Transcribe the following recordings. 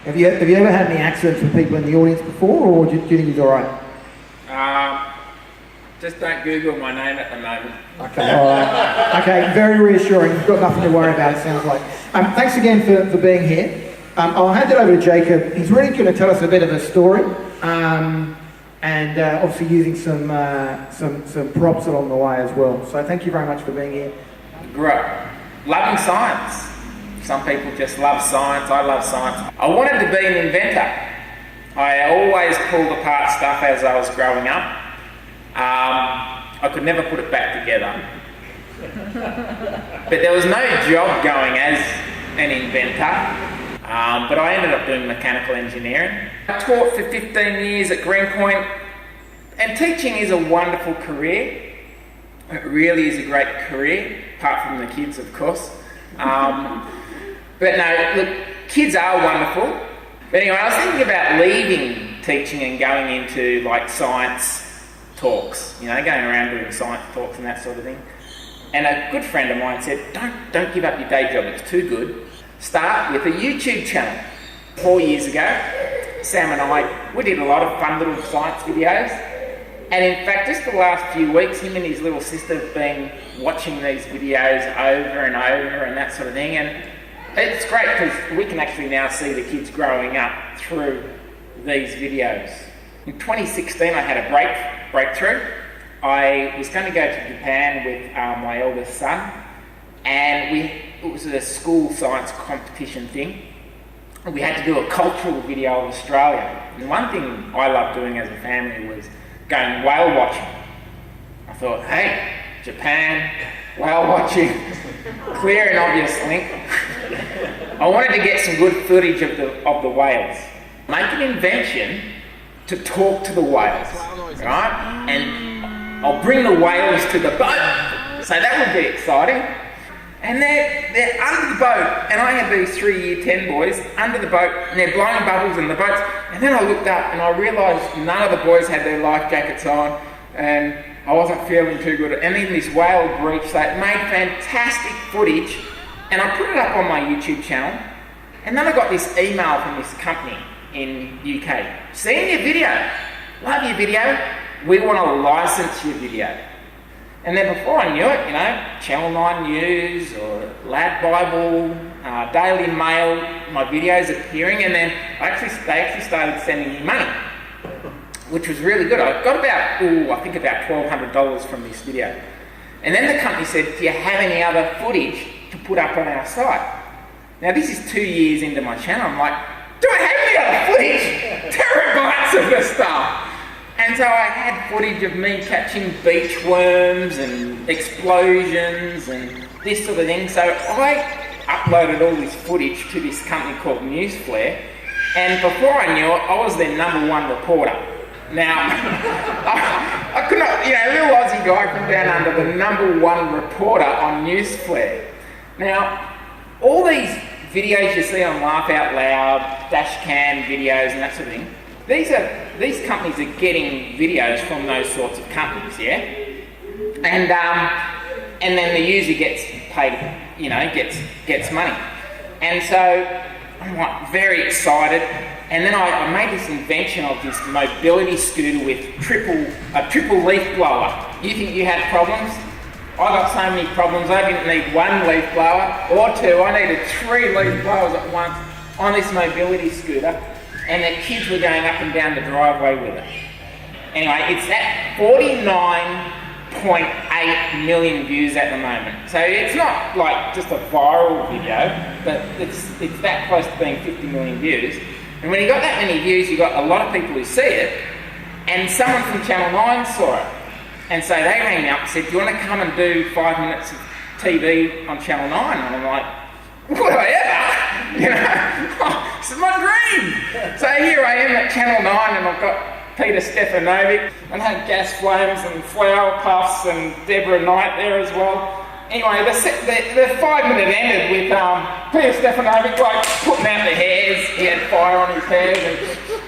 Have you ever had any accidents with people in the audience before, or do you think he's all right? Just don't Google my name at the moment. Okay, all right. Okay, very reassuring. You've got nothing to worry about, it sounds like. Thanks again for being here. I'll hand it over to Jacob. He's really going to tell us a bit of a story, and obviously using some props along the way as well. So thank you very much for being here. Great. Loving science. Some people just love science. I love science. I wanted to be an inventor. I always pulled apart stuff as I was growing up. I could never put it back together. But there was no job going as an inventor. But I ended up doing mechanical engineering. I taught for 15 years at Greenpoint, and teaching is a wonderful career. It really is a great career, apart from the kids, of course. But no, look, kids are wonderful. But anyway, I was thinking about leaving teaching and going into like science talks, you know, going around doing science talks and that sort of thing. And a good friend of mine said, don't give up your day job, it's too good. Start with a YouTube channel. 4 years ago, Sam and I, we did a lot of fun little science videos. And in fact, just the last few weeks, him and his little sister have been watching these videos over and over and that sort of thing. And it's great because we can actually now see the kids growing up through these videos. In 2016, I had a breakthrough. I was going to go to Japan with my eldest son, and it was a school science competition thing. We had to do a cultural video of Australia. And one thing I loved doing as a family was going whale watching. I thought, hey, Japan, whale watching, clear and obvious link. I wanted to get some good footage of the whales. Make an invention to talk to the whales, right? And I'll bring the whales to the boat. So that would be exciting. And they're under the boat, and I had these 3 Year 10 boys under the boat, and they're blowing bubbles in the boats. And then I looked up and I realised none of the boys had their life jackets on, and I wasn't feeling too good. And then this whale breach, so it made fantastic footage, and I put it up on my YouTube channel. And then I got this email from this company in UK. Seeing your video, love your video, we want to license your video. And then before I knew it, you know, Channel 9 News or Lad Bible, Daily Mail, my videos appearing, and then they actually started sending me money, which was really good. I got about $1,200 from this video. And then the company said, do you have any other footage to put up on our site? Now this is 2 years into my channel. I'm like, do I have any other footage? Terabytes of this stuff. And so I had footage of me catching beach worms and explosions and this sort of thing. So I uploaded all this footage to this company called Newsflare, and before I knew it, I was their #1 reporter. Now, I could not, you know, a little Aussie guy from down under, the #1 reporter on Newsflare. Now, all these videos you see on Laugh Out Loud, Dashcam videos and that sort of thing, these companies are getting videos from those sorts of companies, yeah? And then the user gets paid, you know, gets money. And so I'm like very excited. And then I made this invention of this mobility scooter with a triple leaf blower. You think you had problems? I got so many problems. I didn't need 1 leaf blower or 2. I needed 3 leaf blowers at once on this mobility scooter. And the kids were going up and down the driveway with it. Anyway, it's at 49.8 million views at the moment. So it's not like just a viral video, but it's that close to being 50 million views. And when you got that many views, you got a lot of people who see it, and someone from Channel 9 saw it. And so they rang me up and said, do you want to come and do 5 minutes of TV on Channel 9? And I'm like, would I ever? You know, this is my dream. So here I am at Channel 9, and I've got Peter Stefanovic, and I had Gas Flames and Flower Puffs and Deborah Knight there as well. Anyway, the 5 minute ended with Peter Stefanovic like putting out the hairs. He had fire on his hairs, and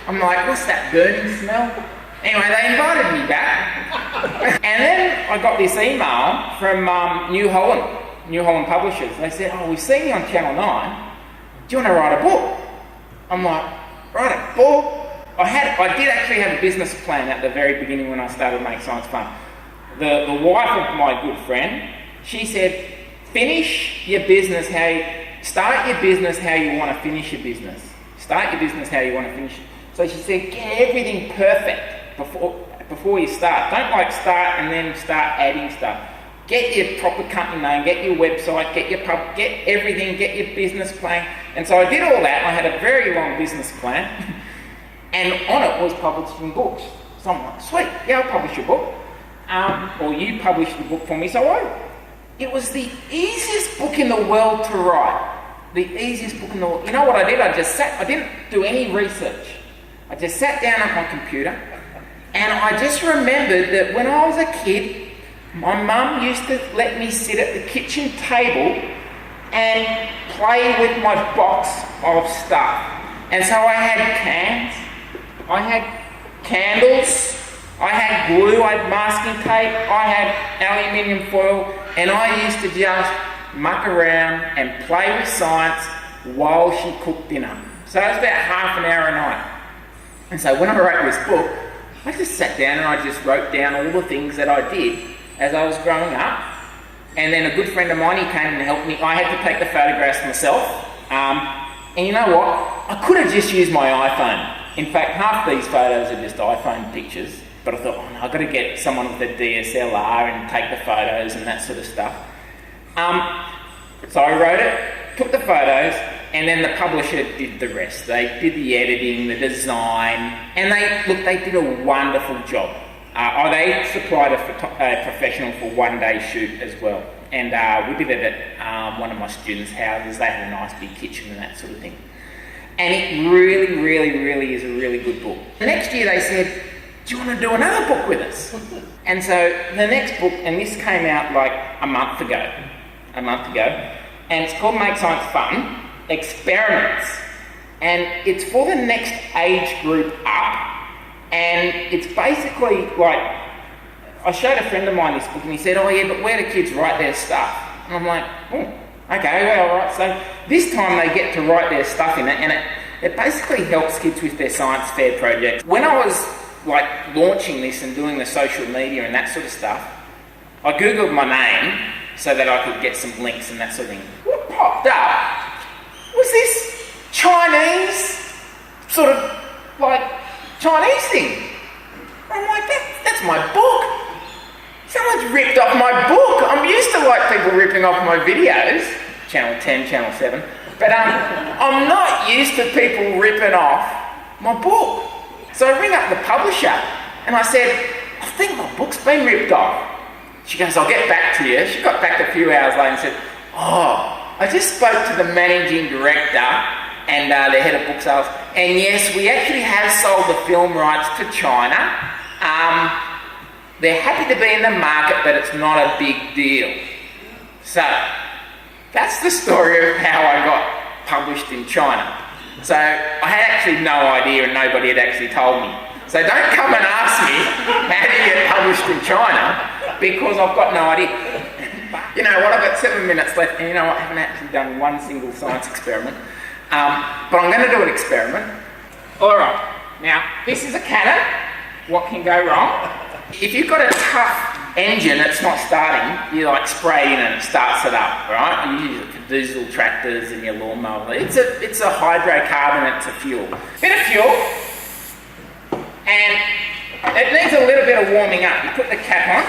I'm like, what's that burning smell? Anyway, they invited me back. And then I got this email from New Holland Publishers. They said, oh, we've seen you on Channel 9. Do you want to write a book? I'm like, write a book? I did actually have a business plan at the very beginning when I started Make Science Fun. The wife of my good friend, she said, start your business how you want to finish your business. Start your business how you want to finish it. So she said, get everything perfect before you start. Don't start and then start adding stuff. Get your proper company name, get your website, get everything, get your business plan. And so I did all that. I had a very long business plan. And on it was publishing books. So I'm like, sweet, yeah, I'll publish your book. Or you published the book for me. It was the easiest book in the world to write. The easiest book in the world. You know what I did? I didn't do any research. I just sat down at my computer and I just remembered that when I was a kid, my mum used to let me sit at the kitchen table and play with my box of stuff. And so I had cans, I had candles, I had glue, I had masking tape, I had aluminium foil, and I used to just muck around and play with science while she cooked dinner. So it was about half an hour a night. And so when I wrote this book, I just sat down and I just wrote down all the things that I did as I was growing up. And then a good friend of mine, he came and helped me. I had to take the photographs myself. And you know what? I could have just used my iPhone. In fact, half these photos are just iPhone pictures. But I thought, oh no, I've got to get someone with a DSLR and take the photos and that sort of stuff. So I wrote it, took the photos, and then the publisher did the rest. They did the editing, the design, and they did a wonderful job. They supplied a professional for one-day shoot as well. And we did it at one of my students' houses. They had a nice big kitchen and that sort of thing. And it really, really, really is a really good book. The next year they said, do you want to do another book with us? And so the next book, and this came out like a month ago, and it's called Make Science Fun, Experiments. And it's for the next age group up. And it's basically like, I showed a friend of mine this book and he said, oh yeah, but where do kids write their stuff? And I'm like, oh, okay, well, all right. So this time they get to write their stuff in it, and it basically helps kids with their science fair projects. When I was launching this and doing the social media and that sort of stuff, I googled my name so that I could get some links and that sort of thing. What popped up was this Chinese sort of Chinese thing. I'm like, that's my book. Someone's ripped off my book. I'm used to people ripping off my videos, Channel 10, Channel 7, but I'm not used to people ripping off my book. So I ring up the publisher and I said, I think my book's been ripped off. She goes, I'll get back to you. She got back a few hours later and said, oh, I just spoke to the managing director and the head of book sales, and yes, we actually have sold the film rights to China. They're happy to be in the market, but it's not a big deal. So that's the story of how I got published in China. So I had actually no idea and nobody had actually told me. So don't come and ask me how do you get published in China, because I've got no idea. You know what, I've got 7 minutes left, and you know what, I haven't actually done one single science experiment. But I'm going to do an experiment. Alright, now this is a Canon. What can go wrong? If you've got a tough engine that's not starting, you spray it in and it starts it up, right? You use it for diesel tractors and your lawnmower. It's a hydrocarbon, it's a fuel. Bit of fuel, and it needs a little bit of warming up. You put the cap on,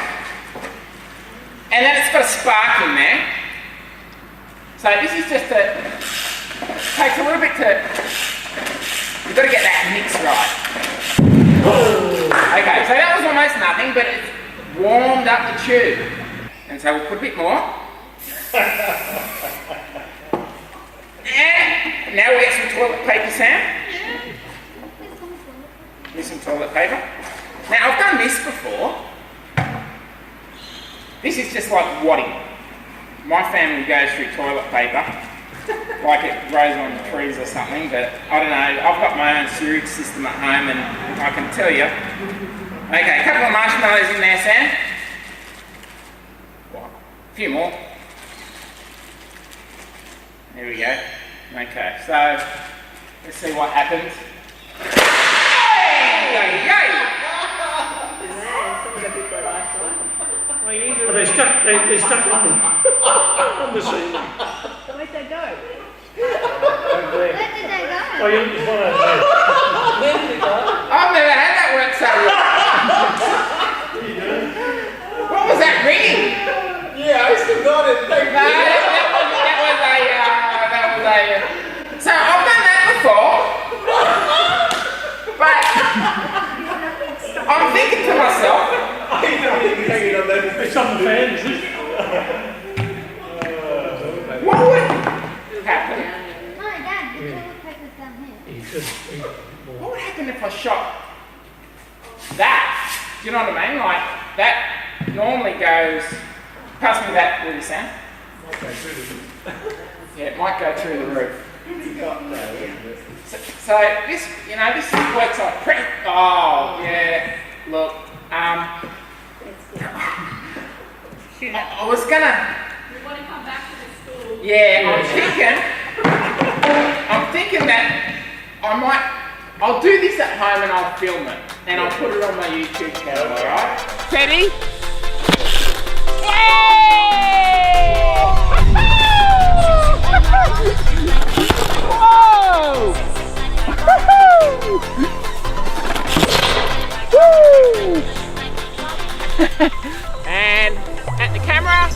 and then it's got a spark in there. So this is just takes a little bit to, you've got to get that mix right. Okay, so that was almost nothing, but it's warmed up the tube. And so we'll put a bit more. And now we'll get some toilet paper, Sam. Here's some toilet paper. Now I've done this before. This is just like wadding. My family goes through toilet paper like it grows on trees or something, but I don't know, I've got my own sewage system at home and I can tell you. Okay, a couple of marshmallows in there, Sam. A few more. There we go. Okay, so Let's see what happens. Hey! Well, they're stuck on the seat. Where'd they go? Where did they go? Oh, you just want to I've never had that work so well. What was that ringing? Yeah, I still got it. Thank No, you. that was a. So I've done that before, but I'm thinking to myself, Hanging on that. It's on the fans, isn't it? what would happen? No, Dad, the toilet paper's down here. What would happen if I shot that? Do you know what I mean? Like that normally goes. Pass me that, will you, Sam? Yeah, it might go through the roof. So this, this works on print. Oh yeah. Look, I was gonna. We want to come back to the school. Yeah, I'm thinking that I'll do this at home and I'll film it and I'll put it on my YouTube channel. All right? Teddy. Whoa! Woo! And at the camera.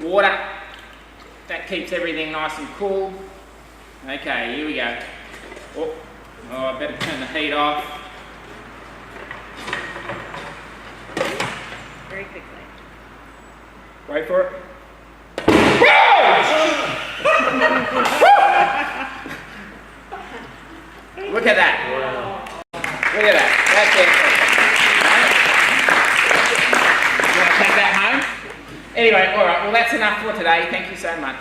Water, that keeps everything nice and cool. Okay, here we go. Oh, I better turn the heat off. Very quickly. Wait for it. Look at that. Look at that. That's it. You want to take that home? Anyway, all right. Well, that's enough for today. Thank you so much.